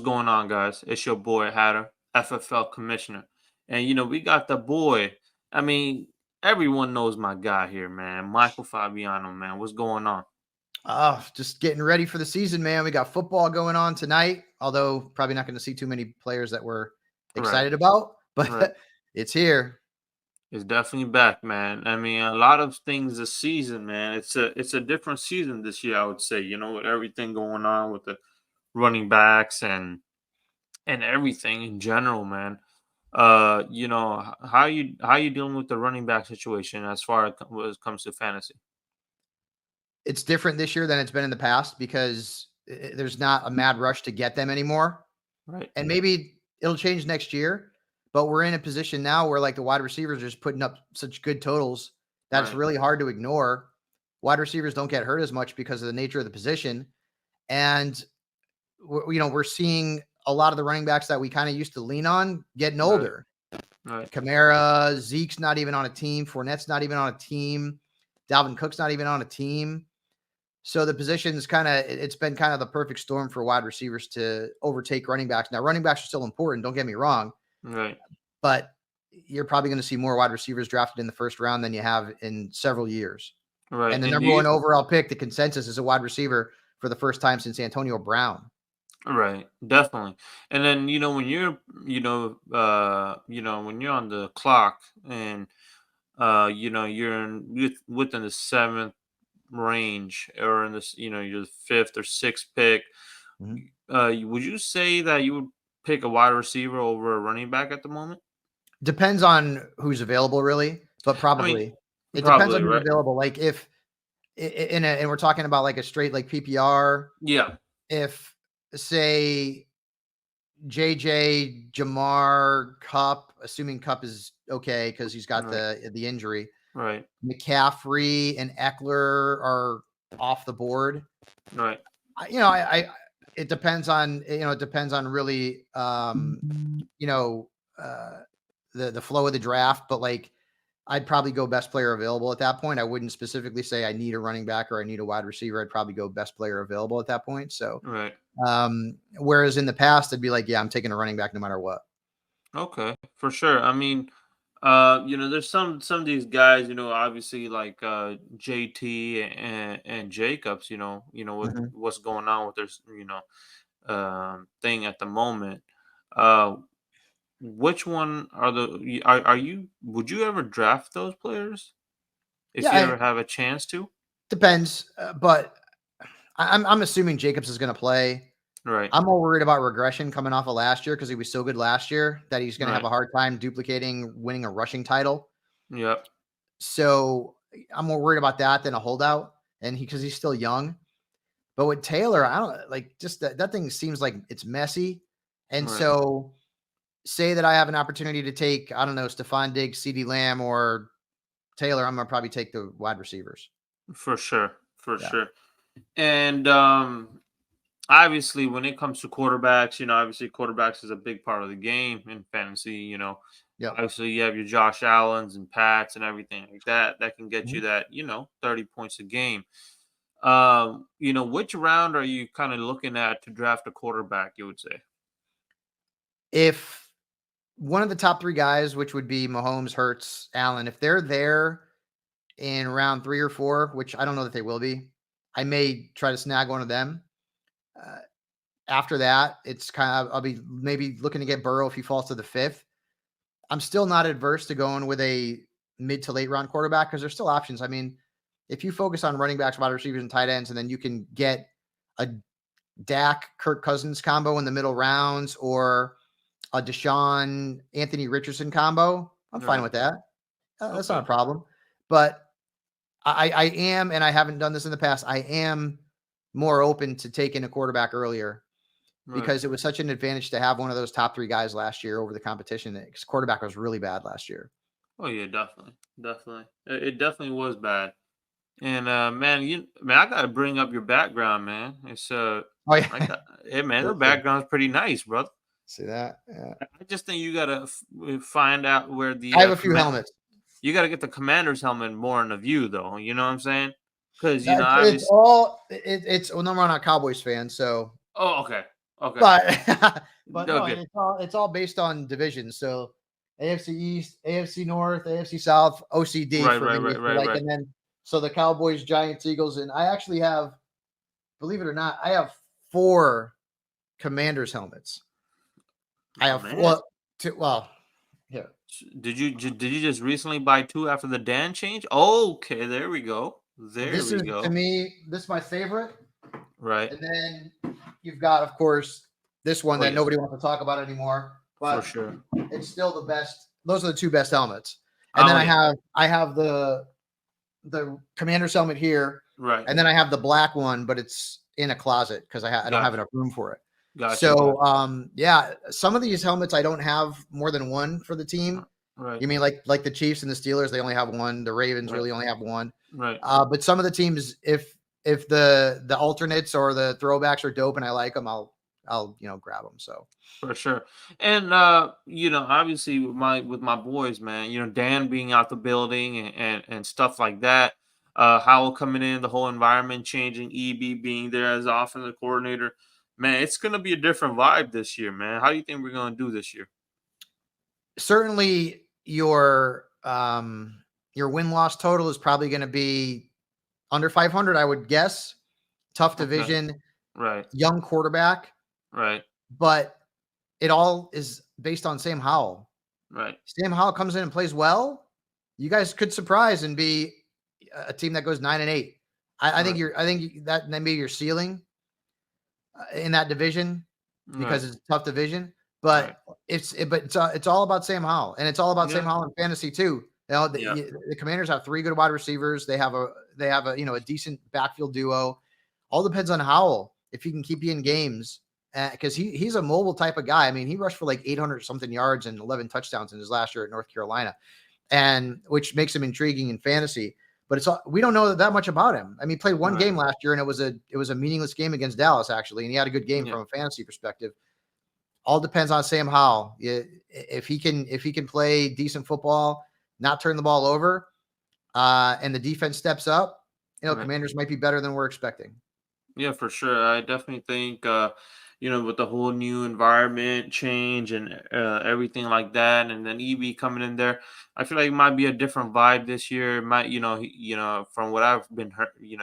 What's going on, guys? It's your boy Hatter, FFL commissioner. And we got the boy. I mean, everyone knows my guy here, man. Michael Fabiano, man. What's going on? Just getting ready for the season, man. We got football going on tonight, although probably not going to see too many players that we're Right. excited about, Right. but it's here. It's definitely back, man. I mean, a lot of things this season, man. It's a different season this year, I would say, with everything going on with the running backs and everything in general, man. How you dealing with the running back situation as far as it comes to fantasy? It's different this year than it's been in the past because there's not a mad rush to get them anymore. Right. And maybe it'll change next year, but we're in a position now where like the wide receivers are just putting up such good totals that it's Right. really hard to ignore. Wide receivers don't get hurt as much because of the nature of the position. And we're seeing a lot of the running backs that we kind of used to lean on getting Right. older. Right. Kamara, Zeke's not even on a team. Fournette's not even on a team. Dalvin Cook's not even on a team. So the position's it's been kind of the perfect storm for wide receivers to overtake running backs. Now, running backs are still important, don't get me wrong, Right. but you're probably going to see more wide receivers drafted in the first round than you have in several years. Right. And the And do number one you overall pick, the consensus, is a wide receiver for the first time since Antonio Brown. right, definitely. And then when when you're on the clock and you're within the seventh range or in this, you're the fifth or sixth pick. Mhm. Would you say that you would pick a wide receiver over a running back at the moment? Depends on who's available, really, but I mean, probably. It depends on probably, who's right? available. Like if and we're talking about like a straight like PPR, Yeah. if say JJ, Jamar, Cup, assuming Cup is okay because he's got Right. the injury. Right. McCaffrey and Eckler are off the board. Right. It depends on it depends on really you know uh, the flow of the draft, but like I'd probably go best player available at that point. I wouldn't specifically say I need a running back or I need a wide receiver. I'd probably go best player available at that point. So Right. whereas in the past, I'd be like, yeah, I'm taking a running back no matter what. Okay, for sure. I mean, there's some of these guys, obviously like JT and Jacobs, with Mhm. what's going on with their thing at the moment. Uh, which one are are you would you ever draft those players if Yeah, you ever it have a chance to? depends, but I'm assuming Jacobs is going to play. Right. I'm more worried about regression coming off of last year because he was so good last year that he's going to have Right. a hard time duplicating winning a rushing title. Yep. So I'm more worried about that than a holdout, and because he's still young. But with Taylor, I don't like just that thing seems like it's messy, and Right. so say that I have an opportunity to take I don't know Stephon Diggs, CeeDee Lamb, or Taylor, I'm gonna probably take the wide receivers. For sure. For Yeah. sure. And obviously when it comes to quarterbacks, obviously quarterbacks is a big part of the game in fantasy. Yep. Obviously you have your Josh Allens and Pats and everything like that can get you Mhm. that 30 points a game. Which round are you kind of looking at to draft a quarterback, you would say? If one of the top three guys, which would be Mahomes, Hurts, Allen, if they're there in round 3 or 4, which I don't know that they will be, I may try to snag one of them. Uh, After that, it's kind of I'll be maybe looking to get Burrow if he falls to the 5th. I'm still not adverse to going with a mid to late round quarterback because there's still options. I mean, if you focus on running backs, wide receivers, and tight ends, and then you can get a Dak Kirk Cousins combo in the middle rounds or a Deshaun Anthony Richardson combo, I'm fine Right. with that. That's not Okay. a problem. But I am, and I haven't done this in the past, I am more open to taking a quarterback earlier Right. because it was such an advantage to have one of those top three guys last year over the competition. Because quarterback was really bad last year. Oh yeah, definitely. Definitely. It definitely was bad. And man, I gotta bring up your background, man. It's Oh I yeah, got hey man, feel your free. background's pretty nice, brother. See that? Yeah. I just think you gotta find out where I the have a few helmets. you gotta get the commander's helmet more in the view, though. You know what I'm saying? Because It's obviously. all it's well, no, I'm not a Cowboys fan, so Oh, okay, Okay. But but no, and Okay. it's all based on divisions. So AFC East, AFC North, AFC South, OCD Right, for right, me. right, So right, like, right. and then so the Cowboys, Giants, Eagles, and I actually have, believe it or not, I have 4 Commanders helmets. I Oh have man. well, here. Did you just recently buy two after the Dan change? Okay, there we go. There This we is to go. me, this is my favorite. Right. And then you've got, of course, this one Oh that yes, nobody wants to talk about anymore, for but sure. it's still the best. Those are the 2 best helmets. And then Oh yeah. I have the Commander's helmet here, Right. and then I have the black one, but it's in a closet because I don't have Gotcha. enough room for it. Gotcha. So, Gotcha. yeah, some of these helmets I don't have more than one for the team. Right. You mean like the Chiefs and the Steelers? They only have one. The Ravens Right. really only have one. Right. But some of the teams, if the alternates or the throwbacks are dope and I like them, I'll grab them. So For sure. And obviously with my boys, man, Dan being out the building and stuff like that, Howell coming in, the whole environment changing, EB being there as offensive coordinator. Man, it's gonna be a different vibe this year, man. How do you think we're gonna do this year? certainly your win loss total is probably going to be under 500, I would guess. Tough Okay. division, Right. young quarterback, Right. but it all is based on Sam Howell. Right. Sam Howell comes in and plays well. You guys could surprise and be a team that goes 9-8. Right. I think that may be your ceiling in that division Right. because it's a tough division. Right. But it's all about Sam Howell, and it's all about Sam Yeah. Howell in fantasy too. Yeah. The Commanders have 3 good wide receivers. They have a a decent backfield duo. All depends on Howell if he can keep you in games because he's a mobile type of guy. I mean, he rushed for like 800 something yards and 11 touchdowns in his last year at North Carolina, and which makes him intriguing in fantasy. But we don't know that much about him. I mean, he played one Right. game last year, and it was a meaningless game against Dallas actually, and he had a good game Yeah. from a fantasy perspective. All depends on Sam Howell. If he can play decent football, not turn the ball over, and the defense steps up, Right. Commanders might be better than we're expecting. Yeah, for sure. I definitely think, with the whole new environment change and everything like that, and then EB coming in there, I feel like it might be a different vibe this year. It might, from what I've been,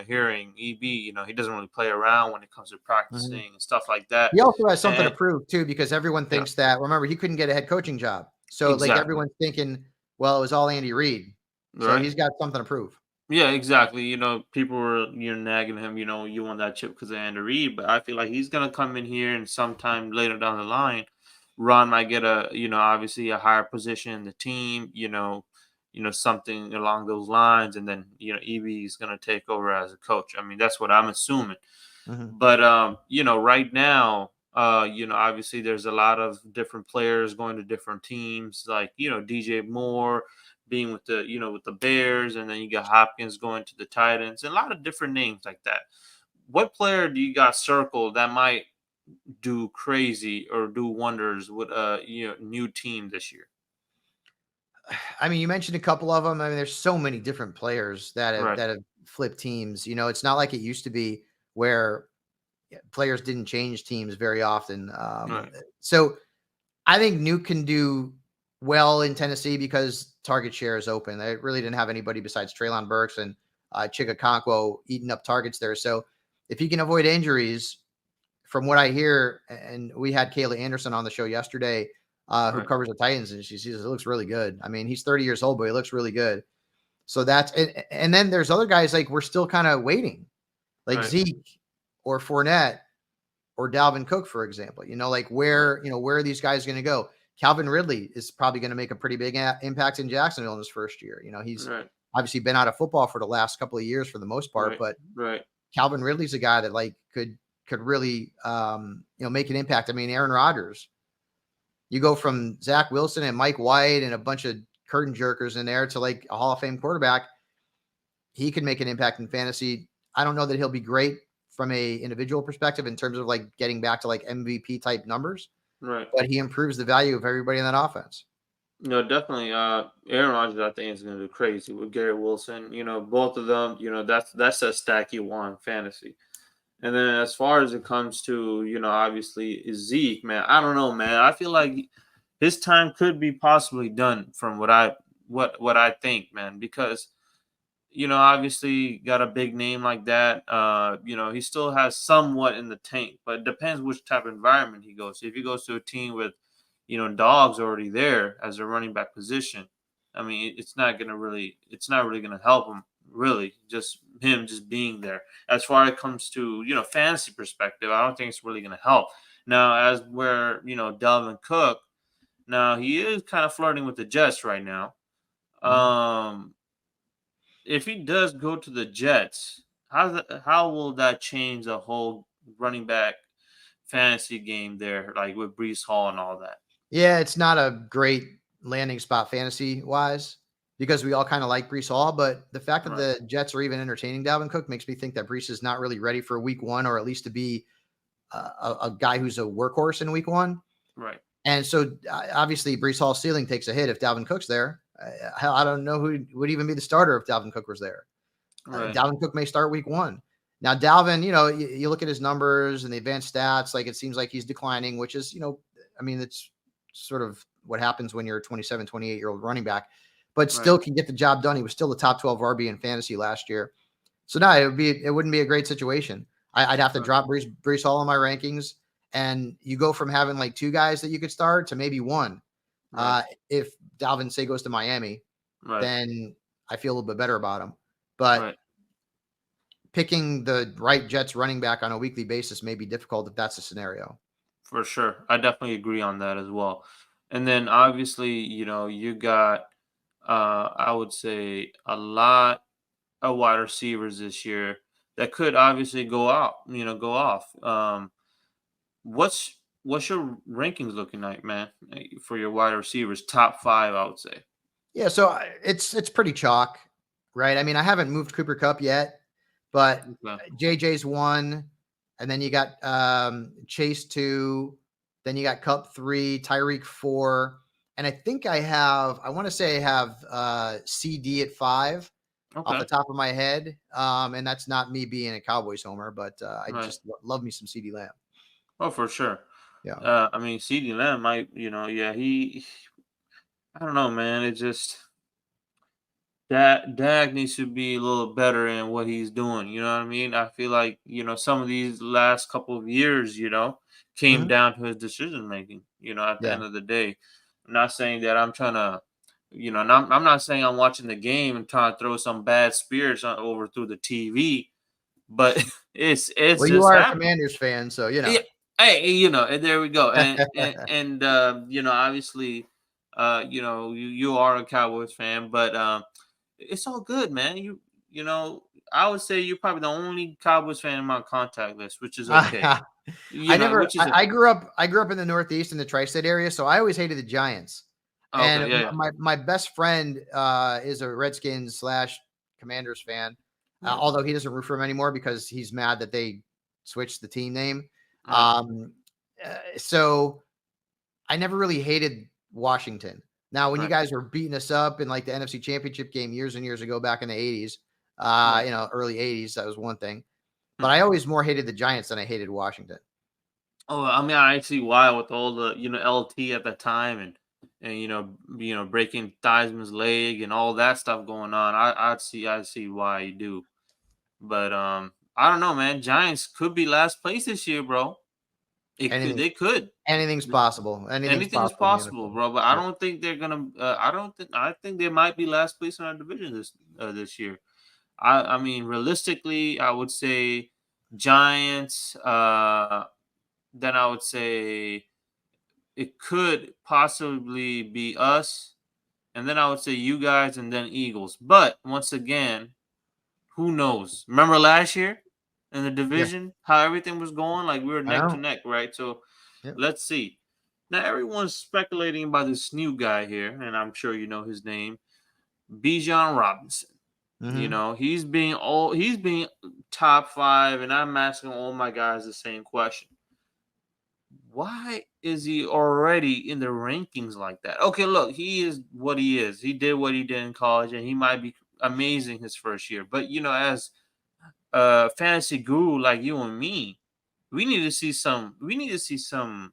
hearing, EB, he doesn't really play around when it comes to Mhm. practicing and stuff like that. He also has something to And prove too, because everyone yeah, thinks that. Remember, he couldn't get a head coaching job, so like exactly. everyone's thinking, well, it was all Andy Reid, so Right. he's got something to prove. Yeah, exactly. People were nagging him. You want that chip because of Andy Reid, but I feel like he's gonna come in here and sometime later down the line, Ron might get a obviously a higher position in the team. Something along those lines, and then EB is gonna take over as a coach. I mean, that's what I'm assuming. Mhm. But right now, obviously there's a lot of different players going to different teams, like DJ Moore being with the with the Bears, and then you got Hopkins going to the Titans, and a lot of different names like that. What player do you got circled that might do crazy or do wonders with a new team this year? I mean, you mentioned a couple of them. I mean, there's so many different players Right, that have flipped teams. It's not like it used to be where players didn't change teams very often. right, So I think Nuke can do well in Tennessee because target share is open. They really didn't have anybody besides Traylon Burks and Chikakonkwo eating up targets there. So if he can avoid injuries, from what I hear, and we had Kayla Anderson on the show yesterday, who right, covers the Titans, and she says it looks really good. I mean, he's 30 years old, but he looks really good. So and then there's other guys like we're still kind of waiting, like right, Zeke or Fournette or Dalvin Cook, for example. Like right, where are these guys going to go? Calvin Ridley is probably going to make a pretty big impact in Jacksonville in his first year. He's right, obviously been out of football for the last couple of years for the most part, right, but right, Calvin Ridley's a guy that like could really make an impact. I mean, Aaron Rodgers. You go from Zach Wilson and Mike White and a bunch of curtain jerkers in there to like a Hall of Fame quarterback. He can make an impact in fantasy. I don't know that he'll be great from a individual perspective in terms of like getting back to like MVP type numbers, right. but he improves the value of everybody in that offense. No, definitely. Aaron Rodgers, I think, is going to do crazy with Garrett Wilson. Both of them. That's a stack you want in fantasy. And then as far as it comes to, obviously Zeke, man, I don't know, man. I feel like his time could be possibly done from what I think, man, because obviously got a big name like that. He still has somewhat in the tank, but it depends which type of environment he goes to. If he goes to a team with, dogs already there as a running back position, I mean, it's not really gonna help him really. Just him just being there. As far as it comes to fantasy perspective, I don't think it's really gonna help. Now, as where Dalvin Cook, now he is kind of flirting with the Jets right now. Mhm. Um, if he does go to the Jets, how will that change the whole running back fantasy game there, like with Breece Hall and all that? Yeah, it's not a great landing spot fantasy wise because we all kind of like Brees Hall, but the fact that Right, the Jets are even entertaining Dalvin Cook makes me think that Brees is not really ready for week one, or at least to be a guy who's a workhorse in week one. right, And so obviously Brees Hall's ceiling takes a hit if Dalvin Cook's there. I don't know who would even be the starter if Dalvin Cook was there. right, Dalvin Cook may start week one. Now, Dalvin, you look at his numbers and the advanced stats, like it seems like he's declining, which is, I mean, it's sort of what happens when you're a 27, 28-year-old running back, but right, still can get the job done. He was still the top 12 RB in fantasy last year. So no, it wouldn't be a great situation. I'd have to right, drop Brees Hall in my rankings, and you go from having like two guys that you could start to maybe one. right, If Dalvin say goes to Miami, right, then I feel a little bit better about him. But right. picking the right Jets running back on a weekly basis may be difficult if that's the scenario. For sure. I definitely agree on that as well. And then obviously, you got I would say a lot of wide receivers this year that could obviously go off. What's your rankings looking like, man, for your wide receivers? Top five, I would say. Yeah, so it's pretty chalk, right? I mean, I haven't moved Cooper Cup yet, but Okay. JJ's one, and then you got Chase two, then you got Cup three, Tyreek four, and I think I want to say I have CD at five off the Okay. top of my head, and that's not me being a Cowboys homer, but I Right. just love me some CD Lamb. Oh, for sure. Yeah. I mean, CD Lamb might, yeah, I don't know, man. It just Dak needs to be a little better in what he's doing. You know what I mean? I feel like some of these last couple of years, came Hmm. down to his decision making. At the Yeah. end of the day, I'm not saying that I'm trying to, and I'm not saying I'm watching the game and trying to throw some bad spirits over through the TV, but it's Well, you just are a happening. Commanders fan, so Yeah. Hey, and there we go. And obviously, you are a Cowboys fan, but it's all good, man. I would say you're probably the only Cowboys fan in my contact list, which is okay. I never. Which is I grew up. I grew up in the Northeast in the tri-state area, so I always hated the Giants. And okay, yeah, yeah, my best friend is a Redskins slash Commanders fan, right, although he doesn't root for them anymore because he's mad that they switched the team name. right, Um, so I never really hated Washington. Now, when you right, guys were beating us up in like the NFC Championship game years and years ago back in the 80s, right. early 80s, that was one thing. Hmm. But I always more hated the Giants than I hated Washington. Oh, I mean, I see why with all the LT at the time and breaking Theismann's leg and all that stuff going on. I see why you do. But I don't know, man. Giants could be last place this year, bro. It could. Anything, They could. anything's possible. Anything's Anything is possible in the possible, NFL. bro. But I Yep. don't think they're gonna. I don't think. I think they might be last place in our division this year. I mean, realistically, I would say Giants. Then I would say it could possibly be us, and then I would say you guys, and then Eagles. But once again, who knows? Remember last year in the Yeah, division, how everything was going? Like we were I neck to know. neck, right? So Yep. let's see. Now everyone's speculating about this new guy here, and I'm sure you know his name, Bijan Robinson. Hmm. He's being top five, and I'm asking all my guys the same question. Why is he already in the rankings like that? Okay, look, he is what he is. He did what he did in college, and he might be amazing his first year. But as fantasy guru like you and me, we need to see some. We need to see some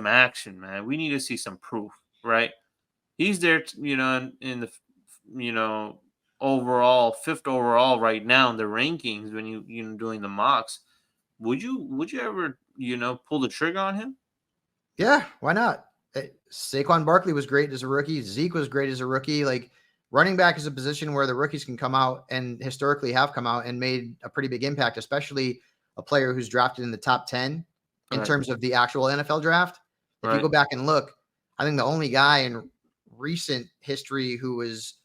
action, man. We need to see some proof, right? He's there, in the you know overall fifth overall right now in the rankings when doing the mocks. Would you ever pull the trigger on him? Yeah, why not? Saquon Barkley was great as a rookie. Zeke was great as a rookie. Like running back is a position where the rookies can come out and historically have come out and made a pretty big impact, especially a player who's drafted in the top 10 in Right, terms of the actual NFL draft. If you right. go back and look, I think the only guy in recent history who was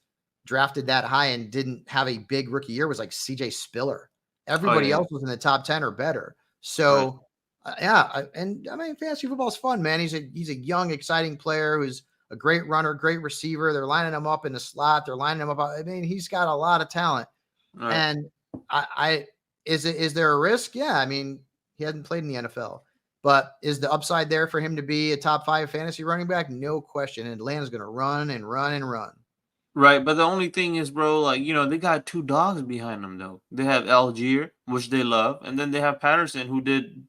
drafted that high and didn't have a big rookie year was like CJ Spiller. Oh Everybody yeah, else was in the top 10 or better. right, So yeah, and I mean, fantasy football's fun, man. He's a young, exciting player who's a great runner, great receiver. They're lining him up in the slot. They're lining him up. I mean, he's got a lot of talent. right. And I is there a risk? Yeah, I mean, he hasn't played in the NFL, but is the upside there for him to be a top 5 fantasy running back? No question. And Atlanta's going to run and run and run. Right, but the only thing is, bro, like, they got two dogs behind them, though. They have Algier, which they love, and then they have Patterson, who did,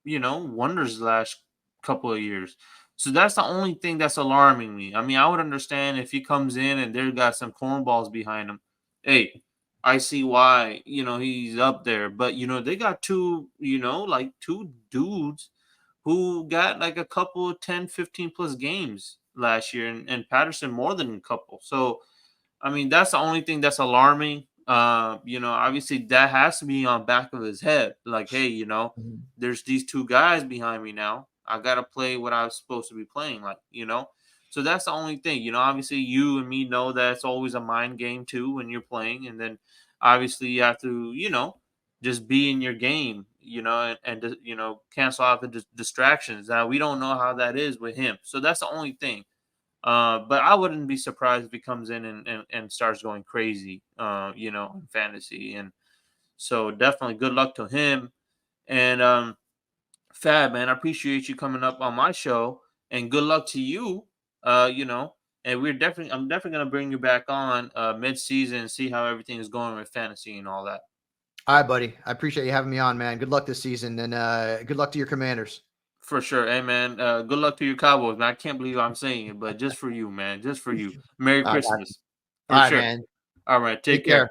wonders the last couple of years. So that's the only thing that's alarming me. I mean, I would understand if he comes in and they've got some cornballs behind him. Hey, I see why, he's up there. But, they got two, like two dudes who got like a couple of 10, 15 plus games last year, and Patterson more than a couple. So, I mean, that's the only thing that's alarming. Obviously that has to be on back of his head. Like, hey, Mhm. there's these two guys behind me now. I gotta play what I was supposed to be playing, like, So that's the only thing. Obviously you and me know that it's always a mind game too when you're playing, and then obviously you have to, just be in your game, and cancel out the distractions. Now we don't know how that is with him, so that's the only thing. But I wouldn't be surprised if he comes in and starts going crazy, in fantasy. And so definitely good luck to him. And Fab, man, I appreciate you coming up on my show, and good luck to you. Uh, you know, and I'm definitely gonna bring you back on mid season and see how everything is going with fantasy and all that. All right, buddy. I appreciate you having me on, man. Good luck this season and good luck to your Commanders. For sure. Hey man, good luck to your Cowboys, man. I can't believe I'm saying it, but just for you, man. Just for you. Merry I got you. Christmas. All For right, sure. man. All right, take Take care. care.